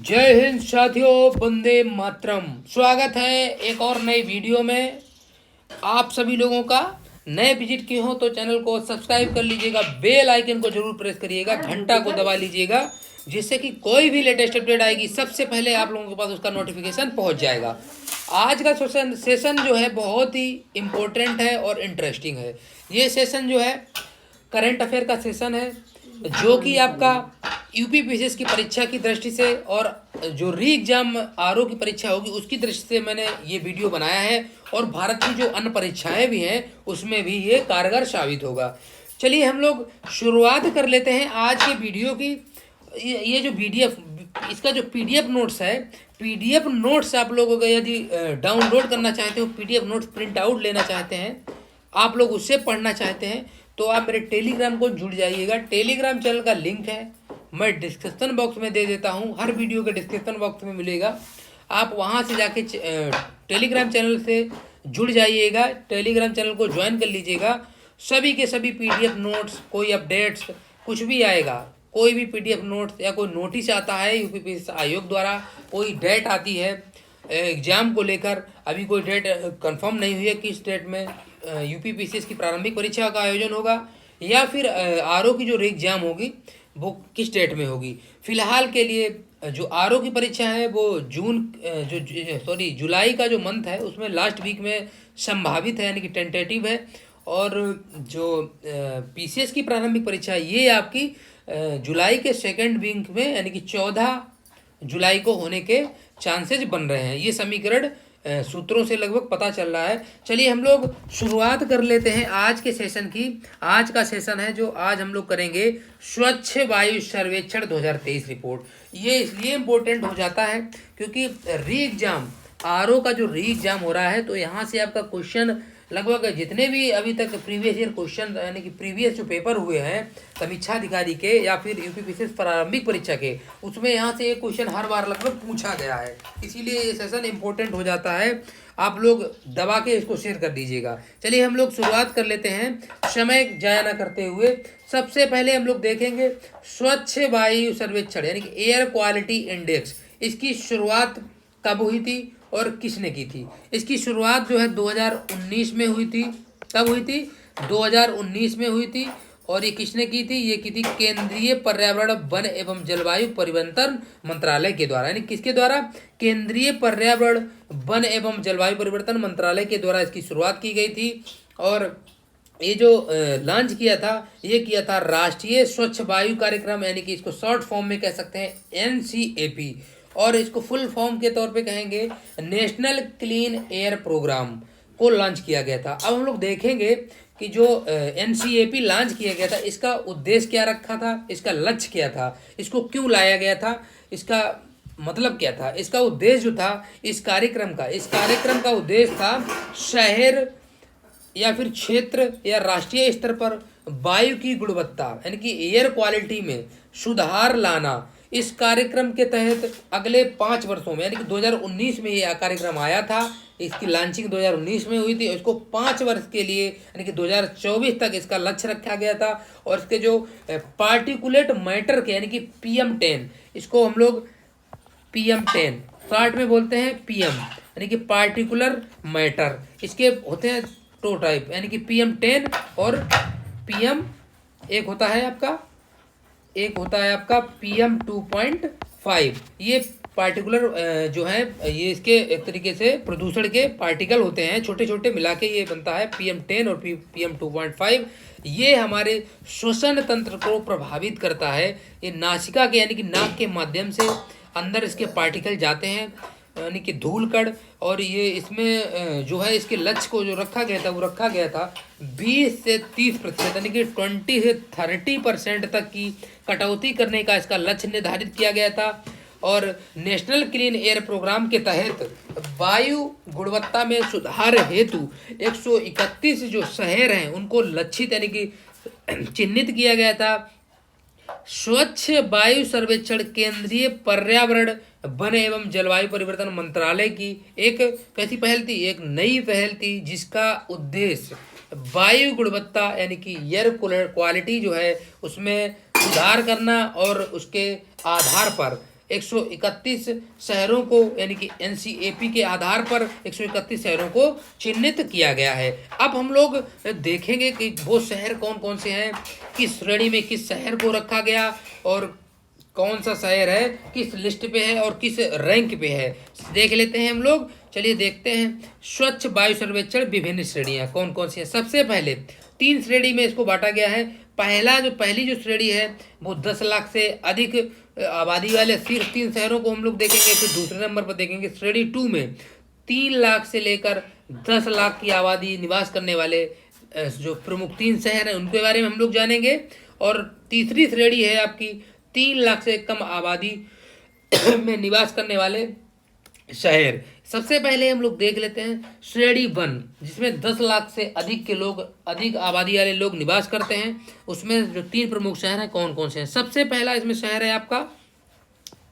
जय हिंद साथियों, वंदे मातरम। स्वागत है एक और नई वीडियो में। आप सभी लोगों का नए विजिट किए हो तो चैनल को सब्सक्राइब कर लीजिएगा, बेल आइकन को जरूर प्रेस करिएगा, घंटा को दबा लीजिएगा, जिससे कि कोई भी लेटेस्ट अपडेट आएगी सबसे पहले आप लोगों के पास उसका नोटिफिकेशन पहुंच जाएगा। आज का सेशन जो है बहुत ही इम्पोर्टेंट है और इंटरेस्टिंग है। ये सेशन जो है करंट अफेयर का सेशन है, जो कि आपका यूपी पीसीएस की परीक्षा की दृष्टि से और जो री एग्जाम आरओ की परीक्षा होगी उसकी दृष्टि से मैंने ये वीडियो बनाया है। और भारत की जो अन्य परीक्षाएं भी हैं उसमें भी ये कारगर साबित होगा। चलिए हम लोग शुरुआत कर लेते हैं आज के वीडियो की। ये जो पीडीएफ, इसका जो पीडीएफ नोट्स है, पीडीएफ नोट्स आप लोगों को यदि डाउनलोड करना चाहते हो, पीडीएफ नोट्स प्रिंट आउट लेना चाहते हैं, आप लोग उससे पढ़ना चाहते हैं तो आप मेरे टेलीग्राम को जुड़ जाइएगा। टेलीग्राम चैनल का लिंक है मैं डिस्क्रिप्शन बॉक्स में दे देता हूँ, हर वीडियो के डिस्क्रिप्शन बॉक्स में मिलेगा। आप वहाँ से जाके टेलीग्राम चैनल से जुड़ जाइएगा, टेलीग्राम चैनल को ज्वाइन कर लीजिएगा। सभी के सभी पीडीएफ नोट्स, कोई अपडेट्स, कुछ भी आएगा, कोई भी पीडीएफ नोट्स या कोई नोटिस आता है यूपी पीसीएस आयोग द्वारा, कोई डेट आती है एग्जाम को लेकर, अभी कोई डेट कंफर्म नहीं हुई है किस डेट में यूपी पीसीएस की प्रारंभिक परीक्षा का आयोजन होगा या फिर आरओ की जो री एग्जाम होगी वो किस डेट में होगी। फिलहाल के लिए जो आरओ की परीक्षा है वो जुलाई का जो मंथ है उसमें लास्ट वीक में संभावित है, यानी कि टेंटेटिव है। और जो पीसीएस की प्रारंभिक परीक्षा है ये आपकी जुलाई के सेकेंड वीक में, यानी कि 14 जुलाई को होने के चांसेस बन रहे हैं। ये समीकरण सूत्रों से लगभग पता चल रहा है। चलिए हम लोग शुरुआत कर लेते हैं आज के सेशन की। आज का सेशन है जो आज हम लोग करेंगे स्वच्छ वायु सर्वेक्षण 2023 रिपोर्ट। ये इसलिए इम्पोर्टेंट हो जाता है क्योंकि री एग्जाम आरओ का जो री एग्जाम हो रहा है तो यहाँ से आपका क्वेश्चन लगभग जितने भी अभी तक प्रीवियस ईयर क्वेश्चन, यानी कि प्रीवियस जो पेपर हुए हैं समीक्षा अधिकारी के या फिर यूपी पीसीएस प्रारंभिक परीक्षा के, उसमें यहाँ से एक क्वेश्चन हर बार लगभग पूछा गया है। इसीलिए ये सेशन इंपॉर्टेंट हो जाता है। आप लोग दबा के इसको शेयर कर दीजिएगा। चलिए हम लोग शुरुआत कर लेते हैं समय जाया ना करते हुए। सबसे पहले हम लोग देखेंगे स्वच्छ वायु सर्वेक्षण, यानी कि एयर क्वालिटी इंडेक्स। इसकी शुरुआत कब हुई थी और किसने की थी? इसकी शुरुआत जो है 2019 में हुई थी। कब हुई थी? 2019 में हुई थी। और ये किसने की थी? ये की थी केंद्रीय पर्यावरण, वन एवं जलवायु परिवर्तन मंत्रालय के द्वारा। यानी किसके द्वारा? केंद्रीय पर्यावरण, वन एवं जलवायु परिवर्तन मंत्रालय के द्वारा इसकी शुरुआत की गई थी। और ये जो लॉन्च किया था, ये किया था राष्ट्रीय स्वच्छ वायु कार्यक्रम, यानी कि इसको शॉर्ट फॉर्म में कह सकते हैं एनसीएपी, और इसको फुल फॉर्म के तौर पे कहेंगे नेशनल क्लीन एयर प्रोग्राम को लॉन्च किया गया था। अब हम लोग देखेंगे कि जो एनसीएपी लॉन्च किया गया था इसका उद्देश्य क्या रखा था, इसका लक्ष्य क्या था, इसको क्यों लाया गया था, इसका मतलब क्या था। इसका उद्देश्य जो था इस कार्यक्रम का उद्देश्य था शहर या फिर क्षेत्र या राष्ट्रीय स्तर पर वायु की गुणवत्ता, यानी कि एयर क्वालिटी में सुधार लाना। इस कार्यक्रम के तहत अगले 5 वर्षों में, यानी कि 2019 में ये कार्यक्रम आया था, इसकी लॉन्चिंग 2019 में हुई थी। इसको 5 वर्ष के लिए, यानी कि 2024 तक इसका लक्ष्य रखा गया था। और इसके जो पार्टिकुलेट मैटर के, यानी कि PM10, इसको हम लोग PM10 शॉर्ट में बोलते हैं PM, यानी कि पार्टिकुलर मैटर। इसके होते हैं 2 टाइप, यानी कि PM10 और PM एक होता है आपका PM2.5। ये पार्टिकुलर जो है ये इसके एक तरीके से प्रदूषण के पार्टिकल होते हैं, छोटे छोटे मिला के ये बनता है PM10 और PM2.5। ये हमारे श्वसन तंत्र को प्रभावित करता है। ये नासिका के, यानी कि नाक के माध्यम से अंदर इसके पार्टिकल जाते हैं, यानी कि धूल कण। और ये इसमें जो है इसके लक्ष्य को जो रखा गया था 20 से 30%, यानी कि 20 से 30% तक की कटौती करने का इसका लक्ष्य निर्धारित किया गया था। और नेशनल क्लीन एयर प्रोग्राम के तहत वायु गुणवत्ता में सुधार हेतु 131 जो शहर हैं उनको लक्षित, यानी कि चिन्हित किया गया था। स्वच्छ वायु सर्वेक्षण केंद्रीय पर्यावरण, वन एवं जलवायु परिवर्तन मंत्रालय की एक कैसी पहल थी? एक नई पहल थी जिसका उद्देश्य वायु गुणवत्ता, यानी कि एयर क्वालिटी जो है उसमें सुधार करना और उसके आधार पर 131 शहरों को यानी कि एनसीएपी के आधार पर 131 शहरों को चिन्हित किया गया है। अब हम लोग देखेंगे कि वो शहर कौन कौन से हैं, किस श्रेणी में किस शहर को रखा गया और कौन सा शहर है किस लिस्ट पे है और किस रैंक पे है, देख लेते हैं हम लोग। चलिए देखते हैं। स्वच्छ वायु सर्वेक्षण विभिन्न श्रेणियां कौन कौन सी हैं। सबसे पहले 3 श्रेणी में इसको बांटा गया है। पहली जो श्रेणी है वो 10 लाख से अधिक आबादी वाले सिर्फ 3 शहरों को हम लोग देखेंगे। फिर दूसरे नंबर पर देखेंगे श्रेणी 2 में 3 लाख से लेकर 10 लाख की आबादी निवास करने वाले जो प्रमुख 3 शहर हैं उनके बारे में हम लोग जानेंगे। और तीसरी श्रेणी है आपकी 3 लाख से कम आबादी में निवास करने वाले शहर। सबसे पहले हम लोग देख लेते हैं श्रेणी 1 जिसमें 10 लाख से अधिक के लोग, अधिक आबादी वाले लोग निवास करते हैं। उसमें जो 3 प्रमुख शहर हैं कौन कौन से हैं। सबसे पहला इसमें शहर है आपका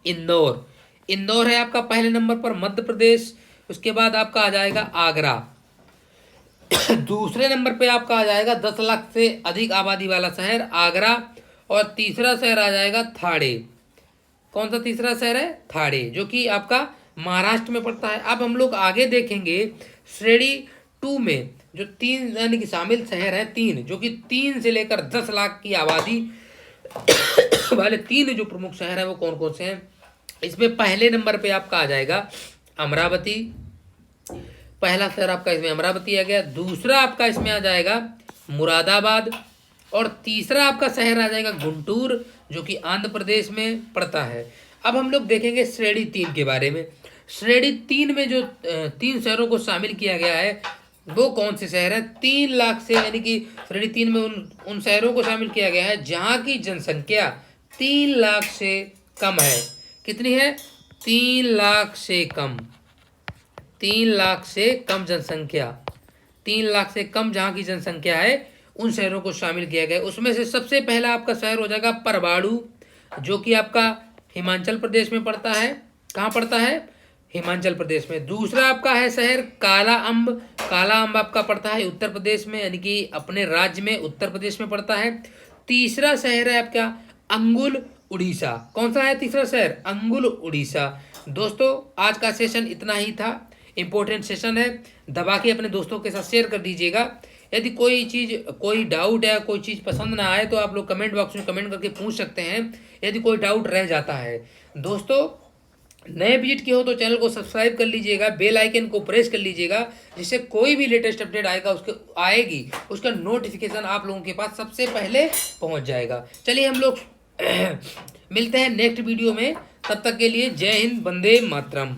इंदौर। इंदौर है आपका पहले नंबर पर, मध्य प्रदेश। उसके बाद आपका आ जाएगा आगरा। दूसरे नंबर पे आपका आ जाएगा 10 लाख से अधिक आबादी वाला शहर आगरा। और तीसरा शहर आ जाएगा थाड़े। कौन सा तीसरा शहर है? थाड़े, जो कि आपका महाराष्ट्र में पड़ता है। अब हम लोग आगे देखेंगे श्रेणी 2 में जो 3 यानी कि शामिल शहर हैं 3, जो कि 3 से लेकर 10 लाख की आबादी वाले 3 जो प्रमुख शहर हैं वो कौन कौन से हैं। इसमें पहले नंबर पे आपका आ जाएगा अमरावती। पहला शहर आपका इसमें अमरावती आ गया। दूसरा आपका इसमें आ जाएगा मुरादाबाद। और तीसरा आपका शहर आ जाएगा गुंटूर, जो कि आंध्र प्रदेश में पड़ता है। अब हम लोग देखेंगे श्रेणी 3 के बारे में। श्रेणी 3 में जो 3 शहरों को शामिल किया गया है वो कौन से शहर है। 3 लाख से यानी कि श्रेणी 3 में उन शहरों को शामिल किया गया है जहाँ की जनसंख्या 3 लाख से कम है। कितनी है? 3 लाख से कम। 3 लाख से कम जनसंख्या, 3 लाख से कम जहाँ की जनसंख्या है उन शहरों को शामिल किया गया। उसमें से सबसे पहला आपका शहर हो जाएगा परवाड़ू, जो कि आपका हिमाचल प्रदेश में पड़ता है। कहाँ पड़ता है? हिमाचल प्रदेश में। दूसरा आपका है शहर काला अम्ब। काला अम्ब आपका पड़ता है उत्तर प्रदेश में, यानी कि अपने राज्य में उत्तर प्रदेश में पड़ता है। तीसरा शहर है आपका अंगुल, उड़ीसा। कौन सा है तीसरा शहर? अंगुल, उड़ीसा। दोस्तों आज का सेशन इतना ही था। इंपॉर्टेंट सेशन है, दबा के अपने दोस्तों के साथ शेयर कर दीजिएगा। यदि कोई डाउट है, कोई चीज़ पसंद ना आए तो आप लोग कमेंट बॉक्स में कमेंट करके पूछ सकते हैं, यदि कोई डाउट रह जाता है। दोस्तों नए विजिट किए हो तो चैनल को सब्सक्राइब कर लीजिएगा, बेल आइकन को प्रेस कर लीजिएगा, जिससे कोई भी लेटेस्ट अपडेट उसका नोटिफिकेशन आप लोगों के पास सबसे पहले पहुंच जाएगा। चलिए हम लोग मिलते हैं नेक्स्ट वीडियो में। तब तक के लिए जय हिंद, वंदे मातरम।